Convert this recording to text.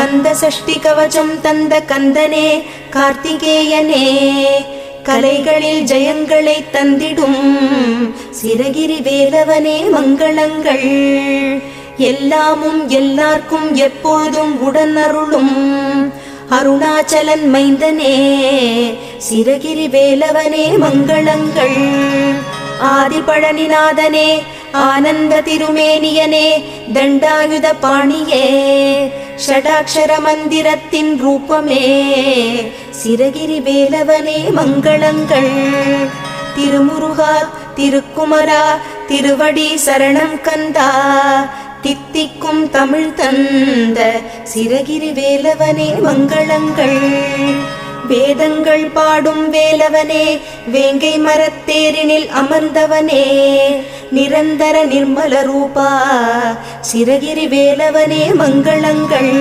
கந்த சஷ்டி கவசம் தந்த கந்தனே கார்த்திகேயனே, கலைகளில் ஜெயங்களை தந்திடும் சிரகிரி வேலவனே மங்களங்கள். எல்லாமும் எல்லார்க்கும் எப்போதும் உடனருளும் அருணாச்சலன் மைந்தனே சிரகிரி வேலவனே மங்களங்கள். ஆதிபழனிநாதனே ஆனந்த திருமேனியனே தண்டாயுத பாணியே, ஷடாக்ஷர மந்திரத்தின் ரூபமே சிரகிரி வேலவனே மங்களங்கள். திருமுருகா திருக்குமரா திருவடி சரணம் கந்தா, தித்திக்கும் தமிழ் தந்த சிரகிரி வேலவனே மங்களங்கள். வேதங்கள் பாடும் வேலவனே வேங்கை மரத்தேரினில் அமர்ந்தவனே, நிரந்தர நிர்மல ரூபா சிரகிரி வேலவனே மங்களங்கள்.